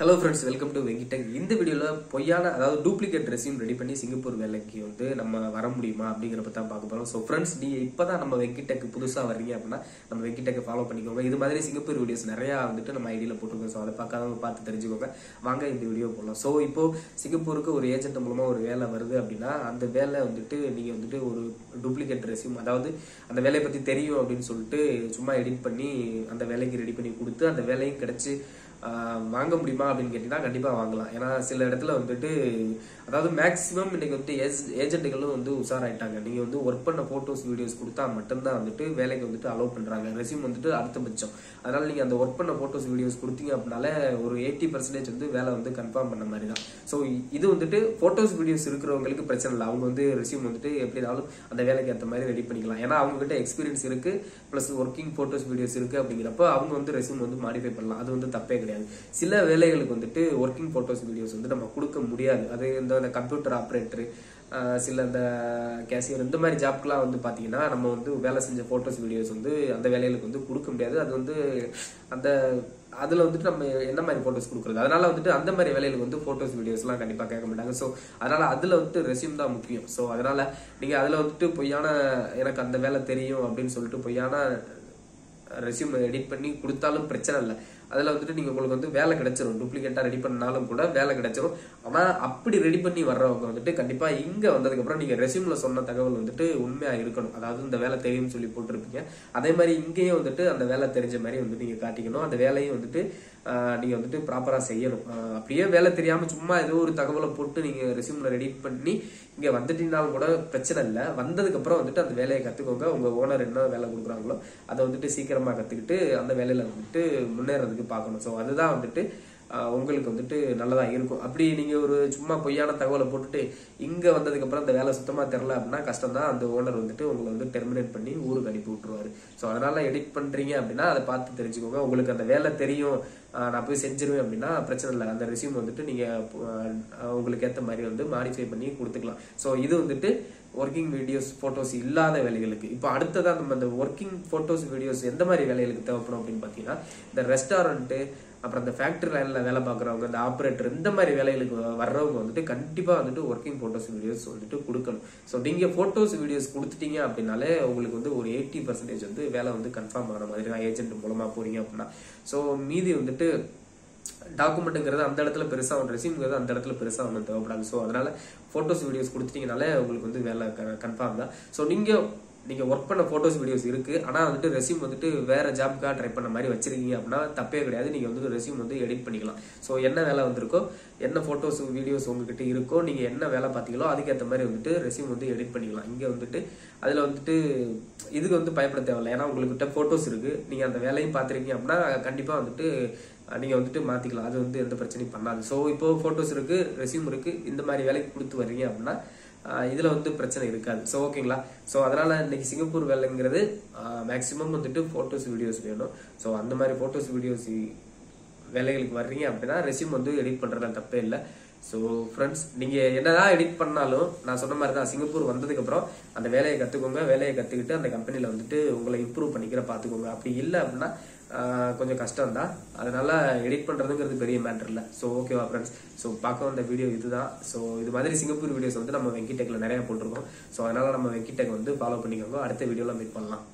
Hello friends, welcome to Venkitech. இந்த வீடியோல பொய்யான அதாவது டூப்ளிகேட் ரெஸ்யூம் ரெடி பண்ணி சிங்கப்பூர் வேலைக்கு வந்து நம்ம வர முடியுமா அப்படிங்கறத பத்தி தான் பார்க்க போறோம். சோ फ्रेंड्स, நீங்க இப்பதான் நம்ம வெங்கிடெக் புதுசா வர்றீங்க அப்படினா நம்ம வெங்கிடெக் ஃபாலோ பண்ணிக்கோங்க. இது மாதிரி சிங்கப்பூர் வீடியோஸ் நிறைய வந்துட்டு நம்ம ஐடியில போட்டுருக்கோம். சோ அதை பார்க்காதவங்க பார்த்து தெரிஞ்சுக்கோங்க. வாங்க இந்த வீடியோ போலாம். சோ இப்போ சிங்கப்பூருக்கு ஒரு ஏஜென்ட் மூலமா ஒரு வேலை வருது அப்படினா அந்த வேலை வந்துட்டு நீங்க வந்துட்டு ஒரு டூப்ளிகேட் ரெஸ்யூம் அதாவது அந்த வேலையை பத்தி தெரியும் அப்படின்னு சொல்லிட்டு சும்மா எடிட் பண்ணி அந்த வேலைக்கு ரெடி பண்ணி கொடுத்து அந்த வேலையும் கிடைச்சு வாங்க முடியுமா அப்படின்னு கேட்டீங்கன்னா கண்டிப்பா வாங்கலாம். ஏன்னா சில இடத்துல வந்துட்டு அதாவது மேக்சிமம் இன்னைக்கு வந்துட்டு ஏஜென்ட்டுகளும் வந்து உஷாராயிட்டாங்க. நீங்க வந்து ஒர்க் பண்ண போட்டோஸ் வீடியோஸ் கொடுத்தா மட்டும்தான் வந்துட்டு வேலைக்கு வந்துட்டு அலோவ் பண்றாங்க. ரெஸ்யூம் வந்துட்டு அடுத்தபட்சம். அதனால நீங்க அந்த ஒர்க் பண்ண போட்டோஸ் வீடியோஸ் கொடுத்தீங்க அப்படின்னால ஒரு 80% வந்து வேலை வந்து கன்ஃபார்ம் பண்ண மாதிரி தான். ஸோ இது வந்துட்டு போட்டோஸ் வீடியோஸ் இருக்கிறவங்களுக்கு பிரச்சனை இல்லை. அவங்க வந்து ரெஸ்யூம் வந்துட்டு எப்படினாலும் அந்த வேலைக்கு ஏற்ற மாதிரி ரெடி பண்ணிக்கலாம். ஏன்னா அவங்க கிட்ட எக்ஸ்பீரியன்ஸ் இருக்கு, பிளஸ் ஒர்க்கிங் போட்டோஸ் வீடியோஸ் இருக்கு அப்படிங்கிறப்ப அவங்க வந்து ரெஸ்யூம் வந்து மாடிஃபை பண்ணலாம். அது வந்து தப்பே கிடையாது. சில வேலைகளுக்கு வந்துட்டு ஒர்க்கிங் போட்டோஸ் வீடியோஸ் வந்து நம்ம கொடுக்க முடியாது. அது இந்த கம்ப்யூட்டர் ஆப்ரேட்டர், சில இந்த கேசியர், இந்த மாதிரி ஜாப்க்குலாம் வந்து பாத்தீங்கன்னா நம்ம வந்து வேலை செஞ்ச போட்டோஸ் வீடியோஸ் வந்து அந்த வேலைகளுக்கு வந்து கொடுக்க முடியாது. அது வந்து அந்த அதுல வந்துட்டு நம்ம என்ன மாதிரி போட்டோஸ் கொடுக்குறது, அதனால வந்துட்டு அந்த மாதிரி வேலைகளுக்கு வந்து போட்டோஸ் வீடியோஸ் எல்லாம் கண்டிப்பா கேட்க மாட்டாங்க. ஸோ அதனால அதுல வந்துட்டு ரெஸ்யூம் தான் முக்கியம். ஸோ அதனால நீங்க அதுல வந்துட்டு பொய்யான எனக்கு அந்த வேலை தெரியும் அப்படின்னு சொல்லிட்டு பொய்யான ரெஸ்யூம் எடிட் பண்ணி கொடுத்தாலும் பிரச்சனை இல்லை. அதுல வந்துட்டு நீங்க உங்களுக்கு வந்து வேலை கிடைச்சிரும். டூப்ளிகேட்டா ரெடி பண்ணாலும் கூட வேலை கிடைச்சிரும். ஆனா அப்படி ரெடி பண்ணி வர்றவங்க வந்துட்டு கண்டிப்பா இங்க வந்ததுக்கு அப்புறம் நீங்க ரெஸ்யூம்ல சொன்ன தகவல் வந்துட்டு உண்மையா இருக்கணும். அதாவது இந்த வேலை தெரியும்னு சொல்லி போட்டிருப்பீங்க, அதே மாதிரி இங்கேயும் வந்துட்டு அந்த வேலை தெரிஞ்ச மாதிரி வந்து நீங்க காட்டிக்கணும். அந்த வேலையும் வந்துட்டு நீங்க வந்துட்டு ப்ராப்பரா செய்யணும். அப்படியே வேலை தெரியாம சும்மா ஏதோ ஒரு தகவலை போட்டு நீங்க ரெஸ்யூம்ல ரெடி பண்ணி இங்க வந்துட்டீங்கனாலும் கூட பிரச்சனை இல்லை. வந்ததுக்கு அப்புறம் வந்துட்டு அந்த வேலையை கத்துக்கோங்க. உங்க ஓனர் என்ன வேலை கொடுக்குறாங்களோ அதை வந்துட்டு சீக்கிரமா கத்துக்கிட்டு அந்த வேலையில வந்துட்டு முன்னேறதுக்கு பார்க்கணும். ஸோ அதுதான் வந்துட்டு உங்களுக்கு வந்துட்டு நல்லதா இருக்கும். அப்படி நீங்க ஒரு சும்மா பொய்யான தகவலை போட்டுட்டு இங்க வந்ததுக்கு அப்புறம் அந்த வேலை சுத்தமா தெரியல அப்படின்னா கஷ்டம் தான். அந்த ஓனர் வந்துட்டு உங்களை வந்து டெர்மினேட் பண்ணி ஊருக்கு அனுப்பி விட்டுருவாரு. ஸோ அதனால எடிட் பண்றீங்க அப்படின்னா அதை பார்த்து தெரிஞ்சுக்கோங்க. உங்களுக்கு அந்த வேலை தெரியும், நான் போய் செஞ்சிருவேன் அப்படின்னா பிரச்சனை இல்லை. அந்த ரெஸ்யூம் வந்துட்டு நீங்க உங்களுக்கு ஏற்ற மாதிரி வந்து மாடிஃபை பண்ணி கொடுத்துக்கலாம். ஸோ இது வந்துட்டு ஒர்க்கிங் வீடியோஸ் போட்டோஸ் இல்லாத வேலைகளுக்கு. இப்போ அடுத்ததான் நம்ம இந்த ஒர்க்கிங் போட்டோஸ் வீடியோஸ் எந்த மாதிரி வேலைகளுக்கு தேவைப்படும் அப்படின்னு பாத்தீங்கன்னா இந்த ரெஸ்டாரண்ட், அப்புறம் இந்த ஃபேக்டரி லைன்ல வேலை பார்க்குறவங்க, இந்த ஆப்ரேட்டர், இந்த மாதிரி வேலைகளுக்கு வர்றவங்க வந்துட்டு கண்டிப்பா வந்துட்டு ஒர்க்கிங் போட்டோஸ் வீடியோஸ் வந்துட்டு கொடுக்கணும். ஸோ நீங்க போட்டோஸ் வீடியோஸ் கொடுத்துட்டீங்க அப்படின்னாலே உங்களுக்கு வந்து ஒரு 80% வந்து வேலை வந்து கன்ஃபார்ம் ஆன மாதிரி தான். ஏஜென்ட் மூலமா போறீங்க அப்படின்னா. ஸோ மீதி வந்துட்டு டாக்குமெண்ட்ங்கிறது அந்த இடத்துல பெருசா ஒன்று, ரெஸ்யூம்ங்கிறது அந்த இடத்துல பெருசா ஒன்று தேவைப்படாது. ஸோ அதனால போட்டோஸ் வீடியோஸ் கொடுத்துட்டீங்கனாலே உங்களுக்கு வந்து வேலை கன்ஃபார்ம் தான். ஸோ நீங்க ஒர்க் பண்ண போட்டோஸ் வீடியோஸ் இருக்கு, ஆனா வந்துட்டு ரெஸ்யூம் வந்துட்டு வேற ஜாப்க்காக ட்ரை பண்ண மாதிரி வச்சிருக்கீங்க அப்படின்னா தப்பே கிடையாது. நீங்க வந்து ரெஸ்யூம் வந்து எடிட் பண்ணிக்கலாம். ஸோ என்ன வேலை வந்திருக்கோ, என்ன போட்டோஸ் வீடியோஸ் உங்ககிட்ட இருக்கோ, நீங்க என்ன வேலை பார்த்தீங்களோ அதுக்கேற்ற மாதிரி வந்துட்டு ரெஸ்யூம் வந்து எடிட் பண்ணிக்கலாம். இங்க வந்துட்டு அதுல வந்துட்டு இதுக்கு வந்து பயப்பட தேவையில்லை. ஏன்னா உங்ககிட்ட போட்டோஸ் இருக்கு, நீங்க அந்த வேலையும் பார்த்துருக்கீங்க அப்படின்னா கண்டிப்பா வந்துட்டு நீங்க வந்துட்டு மாத்திக்கலாம். அது வந்து எந்த பிரச்சனையும் பண்ணாது. ஸோ இப்போ போட்டோஸ் இருக்கு, ரெஸ்யூம் இருக்கு, இந்த மாதிரி வேலைக்கு கொடுத்து வர்றீங்க அப்படின்னா இதுல வந்து பிரச்சனை இருக்காது. ஸோ ஓகேங்களா. ஸோ அதனால இன்னைக்கு சிங்கப்பூர் வேலைங்கிறது மேக்சிமம் வந்துட்டு போட்டோஸ் வீடியோஸ் வேணும். ஸோ அந்த மாதிரி போட்டோஸ் வீடியோஸ் வேலைகளுக்கு வர்றீங்க அப்படின்னா ரெஸ்யூம் வந்து எடிட் பண்றதுல தப்பே இல்லை. ஸோ ஃப்ரெண்ட்ஸ், நீங்க என்னதான் எடிட் பண்ணாலும் நான் சொன்ன மாதிரி தான், சிங்கப்பூர் வந்ததுக்கு அப்புறம் அந்த வேலையை கத்துக்கோங்க. வேலையை கத்துக்கிட்டு அந்த கம்பெனில வந்துட்டு உங்களை இம்ப்ரூவ் பண்ணிக்கிற பாத்துக்கோங்க. அப்படி இல்லை அப்படின்னா கொஞ்சம் கஷ்டம் தான். அதனால எடிட் பண்றதுங்கிறது பெரிய மேட்டர் இல்லை. ஸோ ஓகேவா ஃப்ரெண்ட்ஸ். ஸோ பார்க்க வந்த வீடியோ இதுதான். ஸோ இது மாதிரி சிங்கப்பூர் வீடியோஸ் வந்து நம்ம வெங்கிடெக்ல நிறைய போட்டிருக்கோம். ஸோ அதனால நம்ம வெங்கிடெக் வந்து ஃபாலோ பண்ணிக்கோங்க. அடுத்த வீடியோல மீட் பண்ணலாம்.